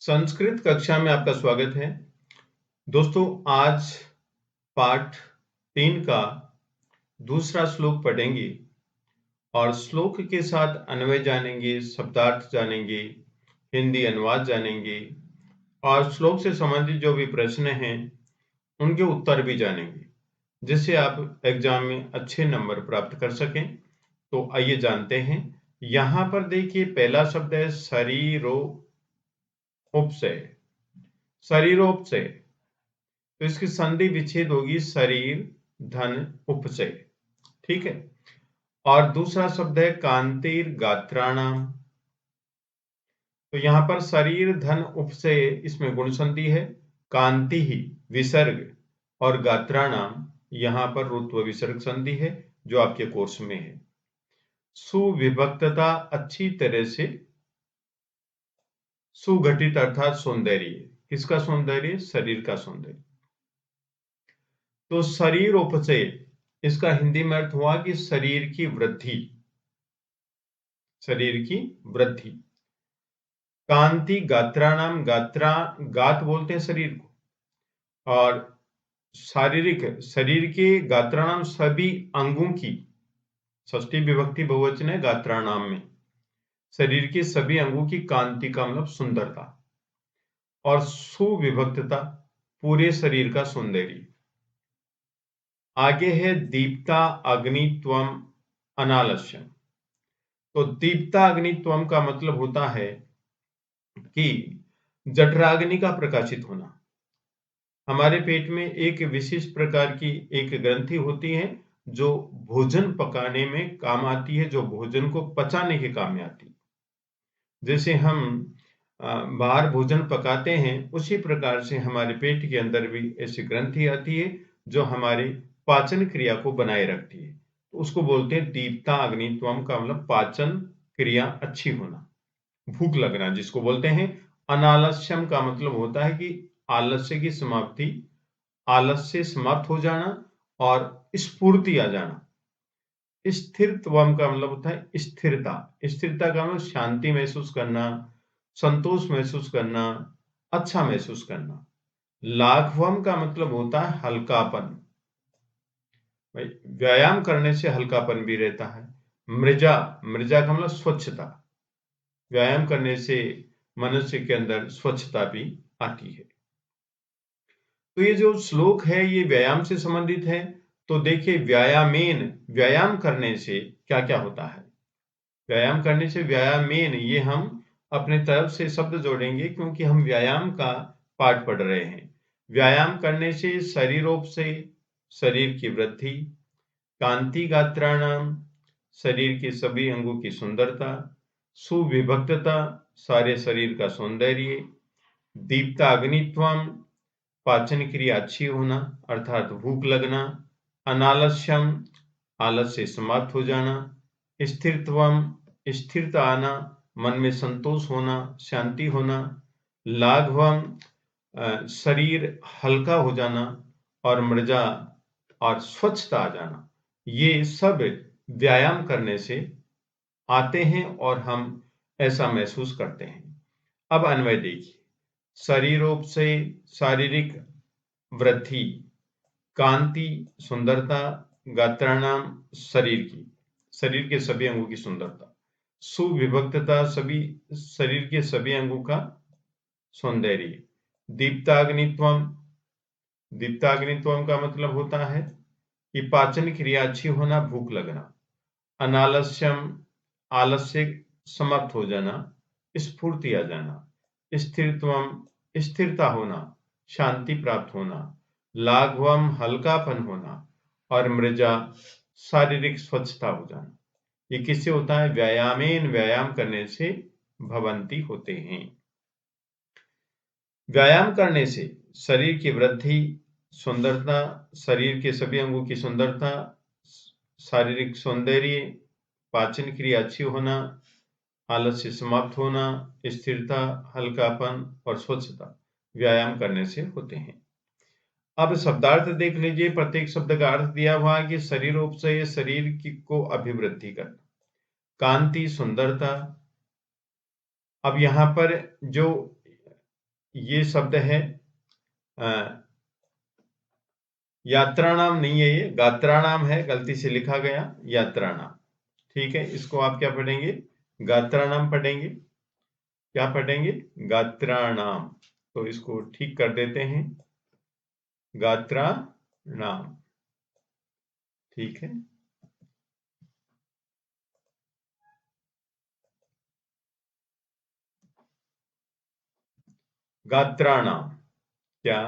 संस्कृत कक्षा में आपका स्वागत है। दोस्तों, आज पाठ 3 का दूसरा श्लोक पढ़ेंगे और श्लोक के साथ अन्वय जानेंगे, शब्दार्थ जानेंगे, हिंदी अनुवाद जानेंगे और श्लोक से संबंधित जो भी प्रश्न हैं उनके उत्तर भी जानेंगे, जिससे आप एग्जाम में अच्छे नंबर प्राप्त कर सकें। तो आइए जानते हैं। यहाँ पर देखिए, पहला शब्द है शरीरोपशय। शरीरोपशय, तो इसकी संधि विच्छेद होगी शरीर धन उपचय। ठीक है। और दूसरा शब्द है कांतिर गात्राणाम। तो यहां पर शरीर धन उपचय, इसमें गुण संधि है। कांति ही विसर्ग और गात्राणाम यहां पर रुत्व विसर्ग संधि है, जो आपके कोर्स में है। सुविभक्तता, अच्छी तरह से। सुघटित अर्थात सौंदर्य। किसका सौंदर्य? शरीर का सौंदर्य। तो शरीरोपचय, इसका हिंदी में अर्थ हुआ कि शरीर की वृद्धि। शरीर की वृद्धि। कांति गात्राणाम, गात्रा गात बोलते हैं शरीर को, और शारीरिक शरीर के गात्राणाम सभी अंगों की, षष्ठी विभक्ति बहुवचन है गात्राणाम में। शरीर के सभी अंगों की कांति का मतलब सुंदरता, और सुविभक्तता पूरे शरीर का सौंदर्य। आगे है दीप्ता अग्नित्वम अनालस्यम। तो दीप्ता अग्नित्वम का मतलब होता है कि जठराग्नि का प्रकाशित होना। हमारे पेट में एक विशेष प्रकार की एक ग्रंथि होती है जो भोजन पकाने में काम आती है, जो भोजन को पचाने के काम में आती है। जैसे हम बाहर भोजन पकाते हैं, उसी प्रकार से हमारे पेट के अंदर भी ऐसी ग्रंथि आती है जो हमारी पाचन क्रिया को बनाए रखती है। तो उसको बोलते हैं दीप्ता अग्नित्वम का मतलब पाचन क्रिया अच्छी होना, भूख लगना जिसको बोलते हैं। अनालस्यम का मतलब होता है कि आलस्य की समाप्ति, आलस्य समाप्त हो जाना और स्फूर्ति आ जाना। स्थिरत्वम का मतलब होता है स्थिरता। स्थिरता का मतलब शांति महसूस करना, संतोष महसूस करना, अच्छा महसूस करना। लाघवम का मतलब होता है हल्कापन। भाई, व्यायाम करने से हल्कापन भी रहता है। मृजा, मृजा का मतलब स्वच्छता। व्यायाम करने से मनुष्य के अंदर स्वच्छता भी आती है। तो ये जो श्लोक है ये व्यायाम से संबंधित है। तो देखिए, व्यायामेन, व्यायाम करने से क्या क्या होता है। व्यायाम करने से, व्यायामेन, ये हम अपने तरफ से शब्द जोड़ेंगे क्योंकि हम व्यायाम का पाठ पढ़ रहे हैं। व्यायाम करने से शरीरोप से शरीर की वृद्धि, कांति गात्राणाम, शरीर के सभी अंगों की सुंदरता, सुविभक्तता, सारे शरीर का सौंदर्य, दीप्ता अग्नित्वम, पाचन क्रिया अच्छी होना अर्थात भूख लगना, अनालस्यम, आलस्य समाप्त हो जाना, स्थिरत्वम, स्थिरता आना, मन में संतोष होना, शांति होना, लाघवम, शरीर हल्का हो जाना, और मृजा और स्वच्छता आ जाना। ये सब व्यायाम करने से आते हैं और हम ऐसा महसूस करते हैं। अब अन्वय देखिए। शरीरोपचय, शारीरिक वृद्धि, कांति सुंदरता, गात्राणाम शरीर की, शरीर के सभी अंगों की सुंदरता, सुविभक्तता सभी शरीर के सभी अंगों का सौंदर्य, दीप्ताग्नित्वम, दीप्ताग्नित्वम का मतलब होता है कि पाचन क्रिया अच्छी होना, भूख लगना, अनालस्यम, आलस्य समाप्त हो जाना, स्फूर्ति आ जाना, स्थिरत्वम, स्थिरता होना, शांति प्राप्त होना, लाघवम, हल्कापन होना, और मृजा, शारीरिक स्वच्छता हो जाना। ये किससे होता है? व्यायामेन, व्यायाम करने से भवंती होते हैं। व्यायाम करने से शरीर की वृद्धि, सुंदरता, शरीर के सभी अंगों की सुंदरता, शारीरिक सौंदर्य, पाचन क्रिया अच्छी होना, आलस्य समाप्त होना, स्थिरता, हल्कापन और स्वच्छता व्यायाम करने से होते हैं। अब शब्दार्थ देख लीजिए। प्रत्येक शब्द का अर्थ दिया हुआ है कि शरीरोपचय, शरीर की को अभिवृद्धि करना, कांति सुंदरता। अब यहाँ पर जो ये शब्द है यात्राणाम नहीं है, ये गात्राणाम है, गलती से लिखा गया यात्राणाम। ठीक है, इसको आप क्या पढ़ेंगे? गात्राणाम पढ़ेंगे। क्या पढ़ेंगे? गात्राणाम। तो इसको ठीक कर देते हैं, गात्राणाम। ठीक है, गात्राणाम। क्या?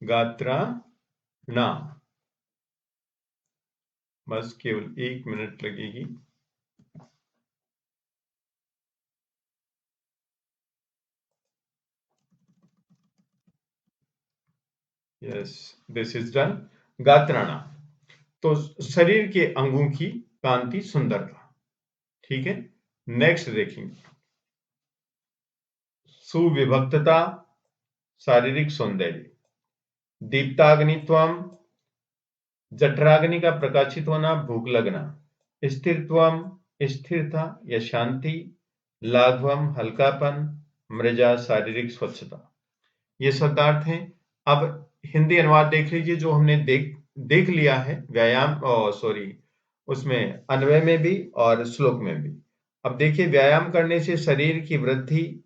गात्राणाम। बस केवल 1 मिनट लगेगी। Yes, this is done. गात्राणाम। तो शरीर के अंगों की कांति सुंदरता। ठीक है, नेक्स्ट देखेंगे सुविभक्तता, शारीरिक सौंदर्य। दीप्ताग्नित्वम, जठराग्नि का प्रकाशित होना, भूख लगना। स्थिरत्वम, स्थिरता या शांति। लाघवम, हल्कापन। मृजा, शारीरिक स्वच्छता। ये शब्दार्थ हैं। अब हिंदी अनुवाद देख लीजिए, जो हमने देख लिया है व्यायाम, सॉरी, उसमें अन्वय में भी और श्लोक में भी। अब देखिए, व्यायाम करने से शरीर की वृद्धि,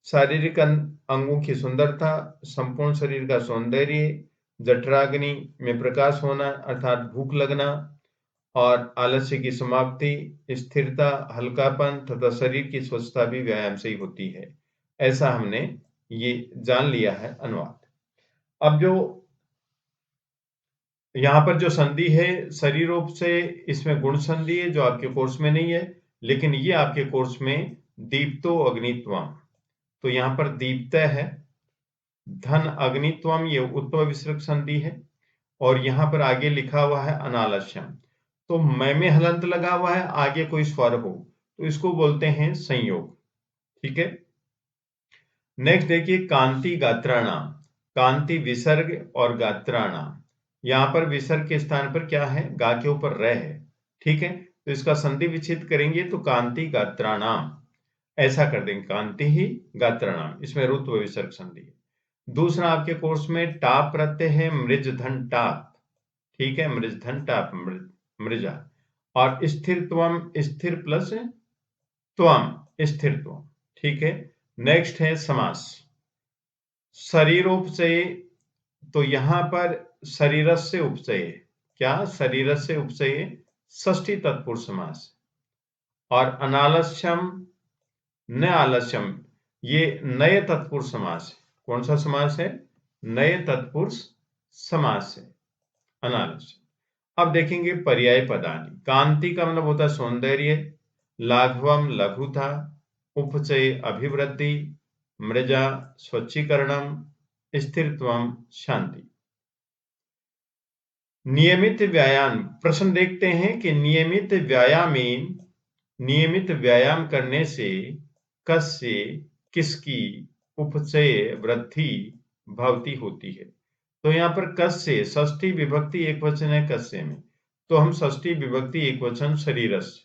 शारीरिक अंगों की सुंदरता, संपूर्ण शरीर का सौंदर्य, जठराग्नि में प्रकाश होना अर्थात भूख लगना, और आलस्य की समाप्ति, स्थिरता, हल्कापन तथा शरीर की स्वच्छता भी व्यायाम से ही होती है। ऐसा हमने ये जान लिया है अनुवाद। अब जो यहाँ पर जो संधि है शरीरोप से, इसमें गुण संधि है जो आपके कोर्स में नहीं है, लेकिन ये आपके कोर्स में दीप्तो अग्नित्वम। तो यहाँ पर दीप्त है, धन अग्नित्वम, ये उत्तम विसर्ग संधि है, और यहाँ पर आगे लिखा हुआ है अनालस्यम। तो मैं में हलंत लगा हुआ है, आगे कोई स्वर हो तो इसको बोलते हैं संयोग। ठीक है, नेक्स्ट देखिए कांति गात्राणाम। कांति विसर्ग और गात्राणाम, यहां पर विसर्ग के स्थान पर क्या है? गा के ऊपर रह है। ठीक है, तो इसका संधि विच्छेद करेंगे तो कांति गात्राणाम ऐसा कर देंगे, कांति ही गात्राणाम, इसमें रुत्व विसर्ग संधि है। दूसरा आपके कोर्स में टाप प्रत्यय है, मृज धन टाप। ठीक है, मृज धन टाप, मृजा। और स्थिरत्वम, स्थिर प्लस त्वम, स्थिरत्वम। ठीक है, नेक्स्ट है समास। शरीरोपचय, तो यहां पर शरीरस्य उपचय। क्या? शरीरस्य उपचय, षष्ठी तत्पुरुष समास। और अनालस्यम, न आलस्यम, ये नए तत्पुरुष समास है। कौन सा समास है? नए तत्पुरुष समास है, अनालस्यम। अब देखेंगे पर्याय पदानि। कांति का मतलब होता है सौंदर्य, लाघवम लघुता, उपचय अभिवृद्धि, मृजा स्वच्छीकरणम, स्थिरत्वम शांति। नियमित व्यायाम, प्रश्न देखते हैं कि नियमित व्यायाम करने से कस्य, किसकी, उपचय वृद्धि भवती होती है। तो यहाँ पर कस्य षष्ठी विभक्ति एक वचन है कस्य में, तो हम षष्ठी विभक्ति एक वचन शरीरस्य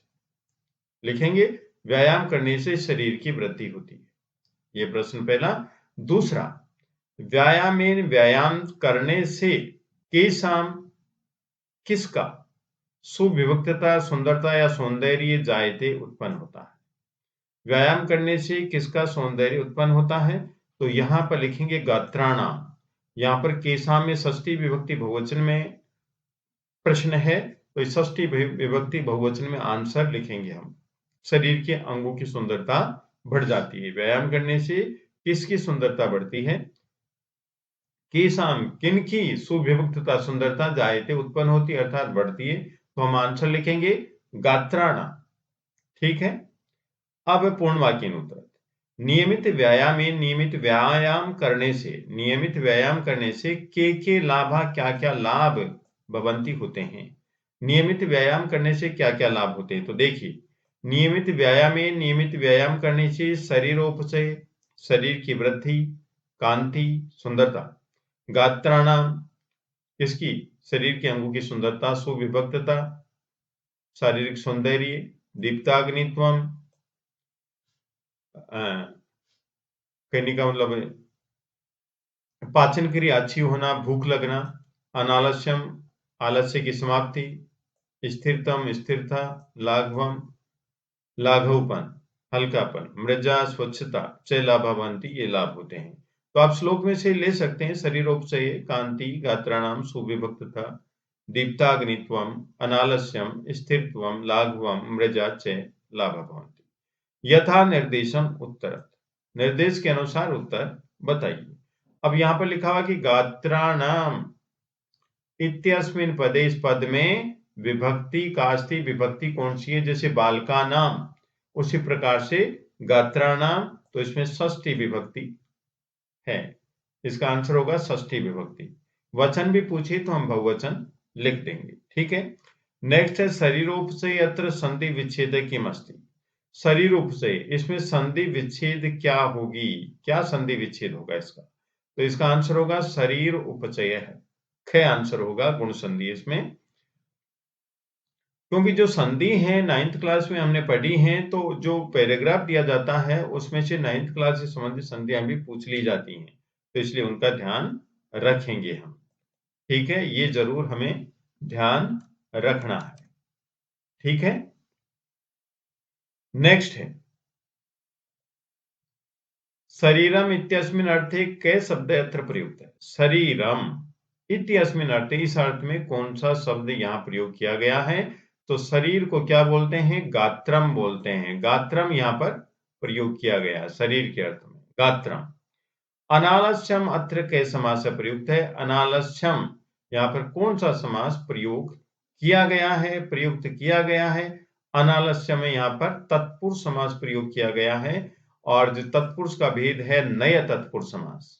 लिखेंगे। व्यायाम करने से शरीर की वृद्धि होती है, ये प्रश्न पहला। दूसरा, व्यायाम करने से केशाम, किसका, सुविभक्तता, सुंदरता या सौंदर्य जायते उत्पन्न होता है। व्यायाम करने से किसका सौंदर्य उत्पन्न होता है? तो यहां पर लिखेंगे गात्राणाम। यहां पर केशाम में षष्ठी विभक्ति बहुवचन में प्रश्न है, तो इस षष्ठी विभक्ति बहुवचन में आंसर लिखेंगे हम। शरीर के अंगों की सुंदरता बढ़ जाती है। व्यायाम करने से किसकी सुंदरता बढ़ती है? केशाम, किनकी सुविभक्तता, सुंदरता जायते उत्पन्न होती है अर्थात बढ़ती है। तो हम आंसर लिखेंगे गात्राणाम। ठीक है, अब पूर्ण वाक्य उत्तर। नियमित व्यायाम करने से, नियमित व्यायाम करने से के लाभा, क्या क्या लाभ भवंती होते हैं। नियमित व्यायाम करने से क्या क्या लाभ होते हैं? तो देखिए, नियमित व्यायाम करने से शरीरोपचय, शरीर की वृद्धि, कांति सुंदरता, गात्राणाम, किसकी, शरीर के अंगों की सुंदरता, सुविभक्तता, शारीरिक सौंदर्य, दीप्ताग्नित्वम, कहने का मतलब है पाचन क्रिया अच्छी होना, भूख लगना। अनालस्यम, आलस्य की समाप्ति। स्थिरतम, स्थिरता। लाघवम, लाघवपन, हल्कापन। मृजा, स्वच्छता। च लाभावंती, ये लाभ होते हैं। तो आप श्लोक में से ले सकते हैं शरीरोपचय, कांति, गात्राणाम, सुविभक्तता, दीप्ताग्नित्वम, अनालस्यम, स्थिरत्वम, लाघवम, मृजा च लाभावंती। यथा निर्देशम उत्तर, निर्देश के अनुसार उत्तर बताइए। अब यहाँ पर लिखा हुआ कि गात्राणाम इत्यस्मिन पदे, इस पद में विभक्ति कास्ती, विभक्ति कौन सी है? जैसे बालका नाम, उसी प्रकार से गात्राणाम, तो इसमें षष्ठी विभक्ति है। इसका आंसर होगा षष्ठी विभक्ति। वचन भी पूछे तो हम बहुवचन लिख देंगे, ठीक है। नेक्स्ट है शरीरोपचय अत्र संधि विच्छेद किम अस्ति। शरीरोपचय, इसमें संधि विच्छेद क्या होगी? क्या संधि विच्छेद होगा इसका? तो इसका आंसर होगा शरीर उपचय है। ख आंसर होगा गुण संधि इसमें, क्योंकि जो संधि है 9th क्लास में हमने पढ़ी है, तो जो पैराग्राफ दिया जाता है उसमें से 9th क्लास से संबंधित संधियां भी पूछ ली जाती हैं, तो इसलिए उनका ध्यान रखेंगे हम, ठीक है। ये जरूर हमें ध्यान रखना है, ठीक है। नेक्स्ट है शरीरम इत्यस्मिन अर्थे कै शब्द अत्र प्रयुक्त है। शरीरम इत्यस्मिन अर्थे, इस अर्थ में कौन सा शब्द यहाँ प्रयोग किया गया है? तो शरीर को क्या बोलते हैं? गात्रम बोलते हैं। गात्रम यहाँ पर प्रयोग किया गया है शरीर के अर्थ में, गात्रम। अनालस्यम अत्र कै समास से प्रयुक्त है। अनालस्यम, यहाँ पर कौन सा समास प्रयोग किया गया है, प्रयुक्त किया गया है? अनालस्य में यहाँ पर तत्पुरुष समास प्रयोग किया गया है, और जो तत्पुरुष का भेद है नय तत्पुरुष समास।